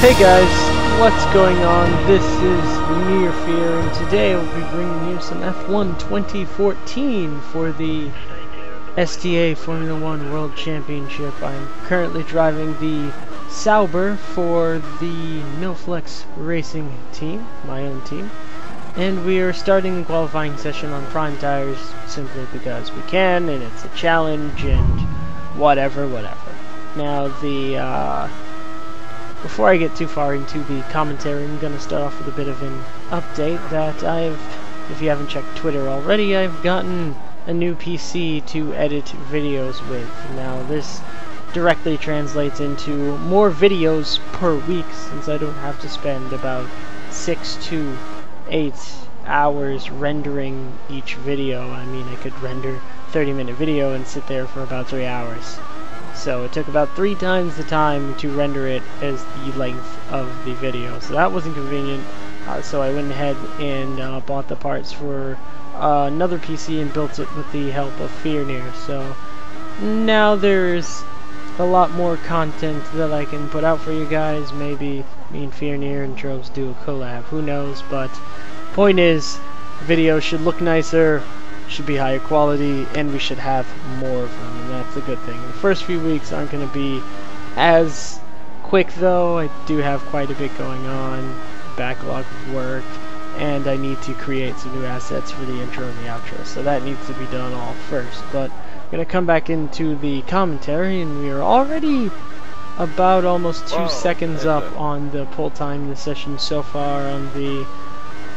Hey guys, what's going on? This is NearFear, and today we'll be bringing you some F1 2014 for the STA Formula 1 World Championship. I'm currently driving the Sauber for the NearFear Racing team, my own team, and we are starting the qualifying session on prime tires simply because we can, and it's a challenge, and whatever. Now, before I get too far into the commentary, I'm going to start off with a bit of an update that if you haven't checked Twitter already, I've gotten a new PC to edit videos with. Now, this directly translates into more videos per week, since I don't have to spend about 6 to 8 hours rendering each video. I mean, I could render a 30-minute video and sit there for about 3 hours. So it took about 3 times the time to render it as the length of the video. So that wasn't convenient. So I went ahead and bought the parts for another PC and built it with the help of NearFear. So now there's a lot more content that I can put out for you guys. Maybe me and NearFear and Trobes do a collab. Who knows? But point is, videos should look nicer, should be higher quality, and we should have more of them, and that's a good thing. The first few weeks aren't going to be as quick, though. I do have quite a bit going on, backlog of work, and I need to create some new assets for the intro and the outro, so that needs to be done all first. But I'm going to come back into the commentary, and we are already about almost 2 seconds up on the pull time in the session so far on the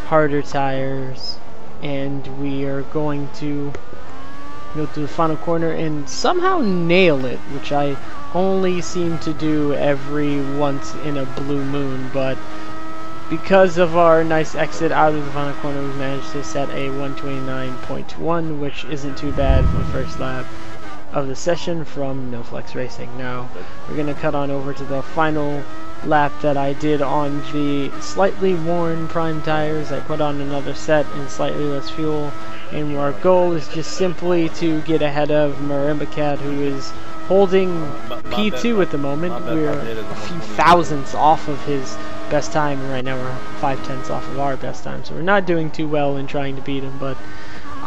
harder tires. And we are going to go to the final corner and somehow nail it, which I only seem to do every once in a blue moon. But because of our nice exit out of the final corner, we've managed to set a 129.1, which isn't too bad for the first lap of the session from NearFear Racing. Now we're going to cut on over to the final lap that I did on the slightly worn prime tires. I put on another set and slightly less fuel, and our goal is just simply to get ahead of Melbourne, who is holding P2 at the moment. We're a few thousandths off of his best time, and right now we're 5/10 off of our best time, so we're not doing too well in trying to beat him. But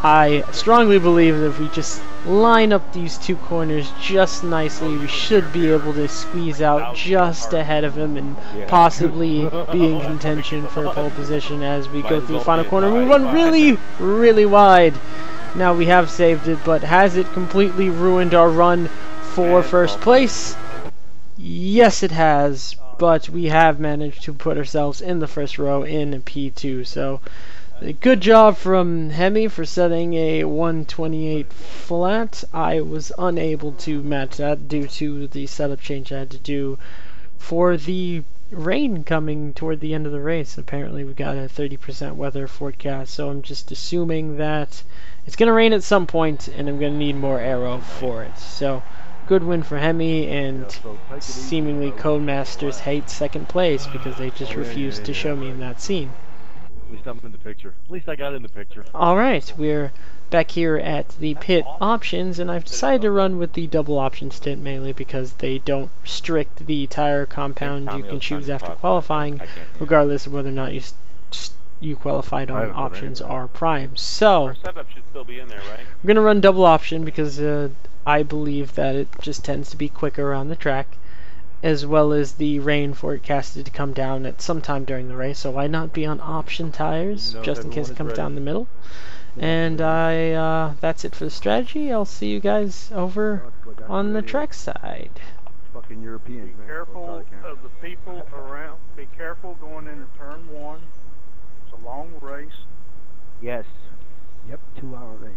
I strongly believe that if we just line up these 2 corners just nicely, we should be able to squeeze out just ahead of him and possibly be in contention for pole position as we go through the final corner. We run really wide. Now we have saved it, but has it completely ruined our run for first place? Yes, it has, but we have managed to put ourselves in the first row in P2. So good job from Hemi for setting a 128 flat. I was unable to match that due to the setup change I had to do for the rain coming toward the end of the race. Apparently we got a 30% weather forecast, so I'm just assuming that it's going to rain at some point and I'm going to need more aero for it. So good win for Hemi, and seemingly Codemasters hate second place because they just refused to show me in that scene. At least I'm in the picture. At least I got in the picture. Alright, we're back here at the pit options, and I've decided to run with the double option stint mainly because they don't restrict the tire compound you can choose after qualifying, regardless of whether or not you qualified on options or prime. So our setup should still be in there, right? I'm going to run double option because I believe that it just tends to be quicker around the track, as well as the rain forecasted to come down at some time during the race, so why not be on option tires, just in case it comes down the middle. And that's it for the strategy. I'll see you guys over on the track side. Fucking Europeans, man. Be careful of the people around. Be careful going into turn 1. It's a long race. Yes. Yep, 2-hour race.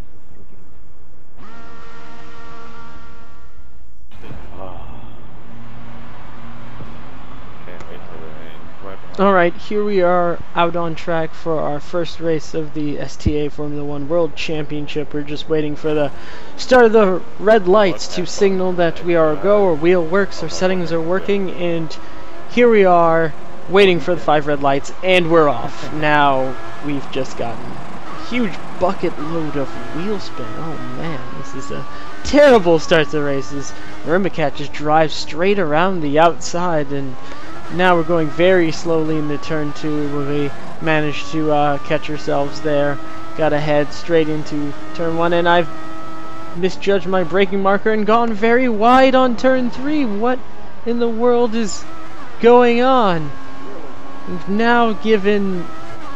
Alright, here we are out on track for our first race of the STA Formula 1 World Championship. We're just waiting for the start of the red lights to signal that we are a go, our wheel works, our settings are working, and here we are waiting for the 5 red lights, and we're off. Now, we've just gotten a huge bucket load of wheel spin. Oh man, this is a terrible start to the races. Melbourne just drives straight around the outside, and Now we're going very slowly into turn 2 where we managed to catch ourselves there. Got to head straight into turn 1, and I've misjudged my braking marker and gone very wide on turn 3. What in the world is going on? We've now given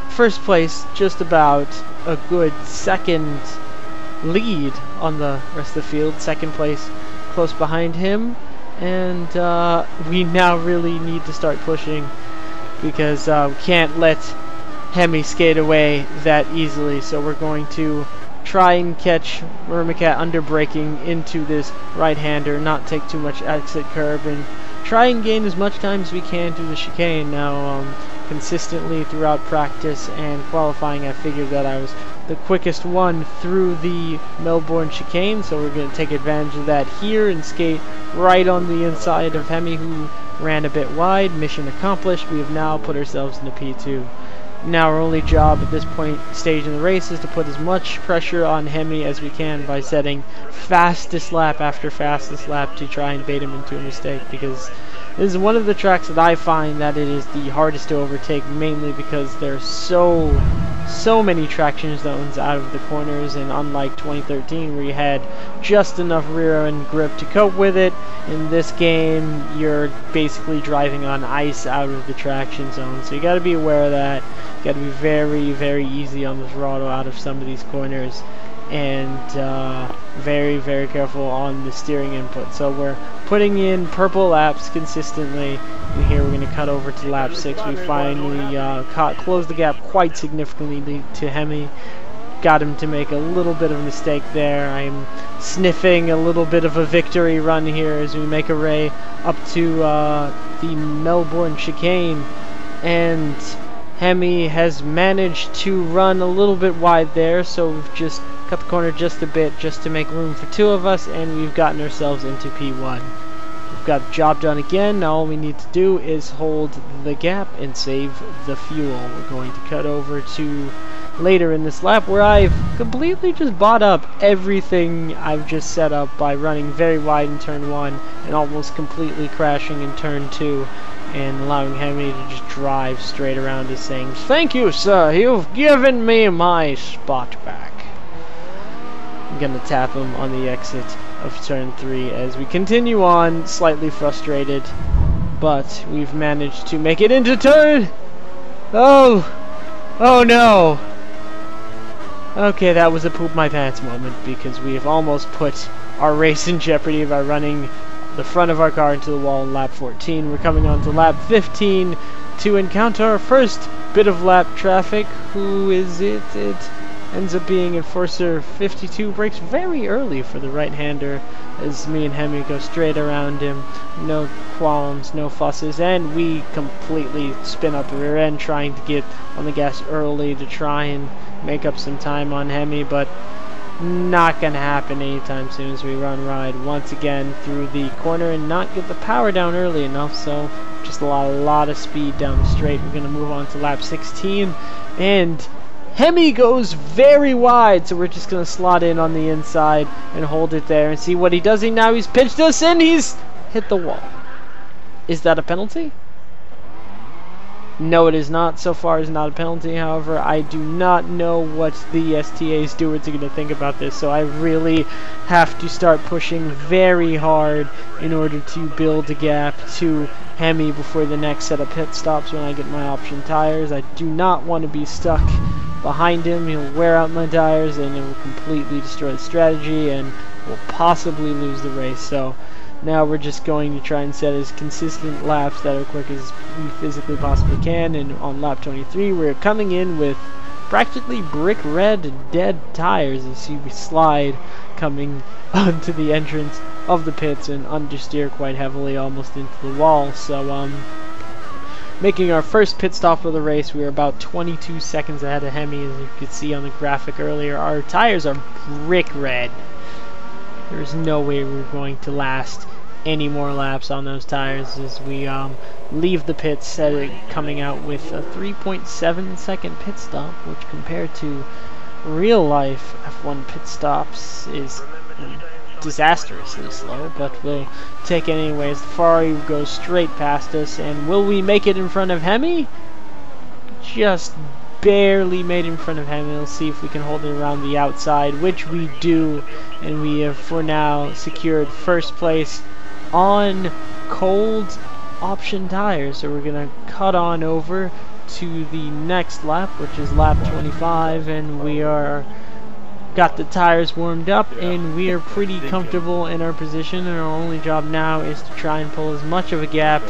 first place just about a good second lead on the rest of the field. Second place close behind him, and we now really need to start pushing because we can't let Hemi skate away that easily. So we're going to try and catch Mermacat under braking into this right-hander, not take too much exit curb, and try and gain as much time as we can through the chicane. Now, consistently throughout practice and qualifying, I figured that I was the quickest one through the Melbourne Chicane, so we're going to take advantage of that here and skate right on the inside of Hemi, who ran a bit wide. Mission accomplished. We have now put ourselves in the P2. Now our only job at this stage in the race is to put as much pressure on Hemi as we can by setting fastest lap after fastest lap to try and bait him into a mistake, because this is one of the tracks that I find that it is the hardest to overtake, mainly because there's so many traction zones out of the corners, and unlike 2013 where you had just enough rear end grip to cope with it, in this game you're basically driving on ice out of the traction zone. So you got to be aware of that. You got to be very, very easy on the throttle out of some of these corners, and very, very careful on the steering input. So we're putting in purple laps consistently, and here we're going to cut over to lap 6. We finally closed the gap quite significantly to Hemi. Got him to make a little bit of a mistake there. I'm sniffing a little bit of a victory run here as we make a way up to the Melbourne Chicane, and Hemi has managed to run a little bit wide there, so we've just cut the corner just a bit just to make room for two of us, and we've gotten ourselves into P1. We've got the job done again. Now all we need to do is hold the gap and save the fuel. We're going to cut over to later in this lap where I've completely just bought up everything I've just set up by running very wide in turn 1 and almost completely crashing in turn 2, and allowing Hemi to just drive straight around us, saying, "Thank you, sir, you've given me my spot back." I'm gonna tap him on the exit of turn 3 as we continue on, slightly frustrated, but we've managed to make it into turn. Oh no. Okay, that was a poop my pants moment, because we have almost put our race in jeopardy by running the front of our car into the wall in lap 14. We're coming on to lap 15 to encounter our first bit of lap traffic. Who is it? It ends up being Enforcer 52. Brakes very early for the right-hander as me and Hemi go straight around him. No qualms, no fusses, and we completely spin up the rear end trying to get on the gas early to try and make up some time on Hemi, but not gonna happen anytime soon as we run wide once again through the corner and not get the power down early enough. So just a lot of speed down the straight. We're gonna move on to lap 16, and Hemi goes very wide, so we're just gonna slot in on the inside and hold it there and see what he does. Now he's pitched us and he's hit the wall. Is that a penalty? No, it is not. So far, it's not a penalty. However, I do not know what the STA stewards are going to think about this, so I really have to start pushing very hard in order to build a gap to Hemi before the next set of pit stops when I get my option tires. I do not want to be stuck behind him. He'll wear out my tires and it will completely destroy the strategy and will possibly lose the race. So now we're just going to try and set as consistent laps that are quick as we physically possibly can. And on lap 23, we're coming in with practically brick red dead tires as we slide coming onto the entrance of the pits and understeer quite heavily almost into the wall. So making our first pit stop of the race, we were about 22 seconds ahead of Hemi, as you could see on the graphic earlier. Our tires are brick red. There's no way we're going to last any more laps on those tires as we leave the pits, coming out with a 3.7 second pit stop, which compared to real life F1 pit stops is disastrously slow, but we'll take it anyways. The Ferrari goes straight past us, and will we make it in front of Hemi? Just barely made in front of Hemi. We'll see if we can hold it around the outside, which we do, and we have for now secured first place on cold option tires. So we're gonna cut on over to the next lap, which is lap 25, and we are got the tires warmed up, and we are pretty comfortable in our position, and our only job now is to try and pull as much of a gap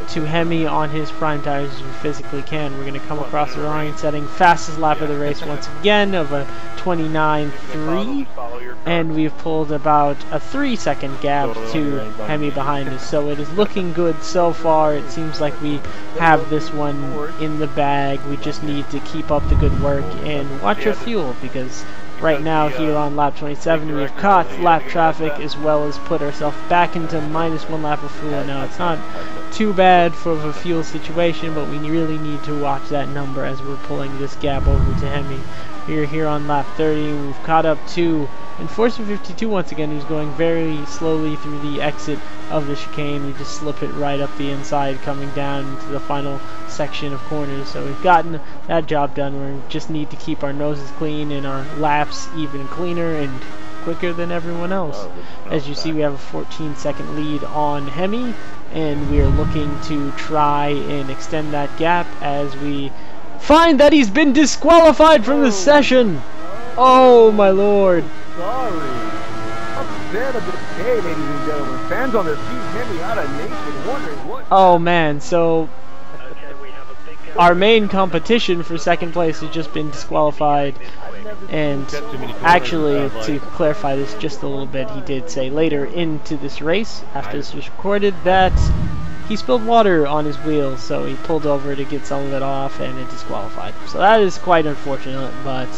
to Hemi on his prime tires as we physically can. We're going to come across the line setting fastest lap of the race once again of a 29.3, and we've pulled about a 3-second gap to Hemi behind us, so it is looking good so far. It seems like we have this one in the bag. We just need to keep up the good work and watch our fuel, because right now here on lap 27 we've caught lap traffic as well as put ourselves back into -1 lap of fuel. Now it's not too bad for the fuel situation, but we really need to watch that number as we're pulling this gap over to Hemi. We're here on lap 30, we've caught up to Enforcer 52 once again, who's going very slowly through the exit of the chicane. We just slip it right up the inside, coming down into the final section of corners. So we've gotten that job done. We just need to keep our noses clean and our laps even cleaner and quicker than everyone else. As you see, we have a 14-second lead on Hemi, and we are looking to try and extend that gap as we find that he's been disqualified from the session. Oh my lord. Sorry. Upset of the day, ladies and gentlemen. Fans on their feet, Hemi out of nation, wondering what. Oh man, so our main competition for second place has just been disqualified, and actually, to clarify this just a little bit, he did say later into this race, after this was recorded, that he spilled water on his wheels, so he pulled over to get some of it off, and it disqualified. So that is quite unfortunate, but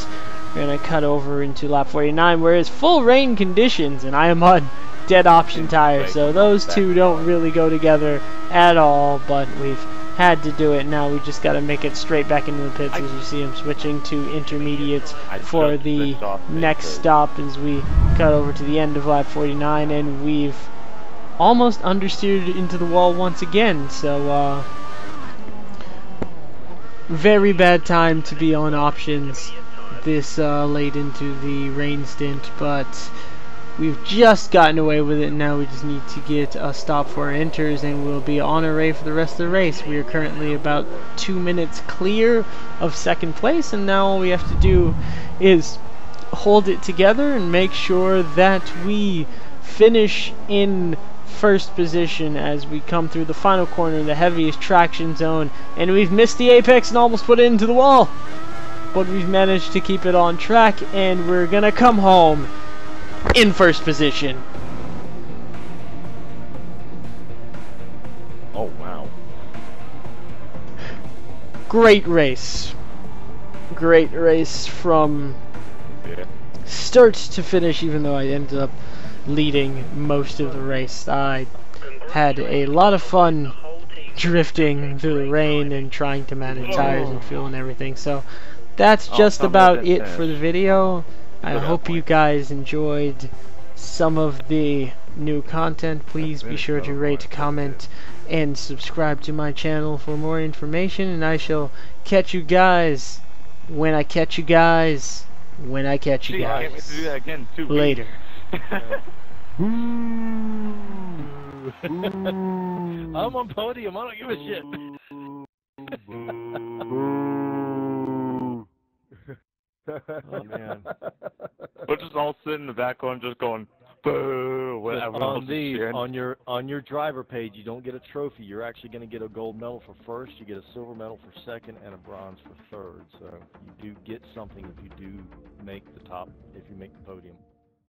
we're going to cut over into lap 49, where it's full rain conditions, and I am on dead option tires, so those two don't really go together at all, but we've had to do it. Now we just got to make it straight back into the pits. As you see, I'm switching to intermediates for the next stop as we cut over to the end of lap 49, and we've almost understeered into the wall once again, so very bad time to be on options this late into the rain stint, but we've just gotten away with it. Now we just need to get a stop for our inters, and we'll be on our way for the rest of the race. We are currently about 2 minutes clear of second place, and now all we have to do is hold it together and make sure that we finish in first position as we come through the final corner, the heaviest traction zone, and we've missed the apex and almost put it into the wall, but we've managed to keep it on track, and we're gonna come home in first position. Oh wow. Great race. Great race from start to finish, even though I ended up leading most of the race. I had a lot of fun drifting through the rain and trying to manage tires and fuel and everything. So that's just about it for the video. I hope you guys enjoyed some of the new content. Please be sure to rate, comment, and subscribe to my channel for more information, and I shall catch you guys when I catch you guys when I catch you guys. I can't wait to do that again too. Later. I'm on podium, I don't give a shit. Oh man. We'll just all sit in the back one just going boo. On your driver page, you don't get a trophy. You're actually going to get a gold medal for first, you get a silver medal for second, and a bronze for third. So you do get something if you do make the top, if you make the podium.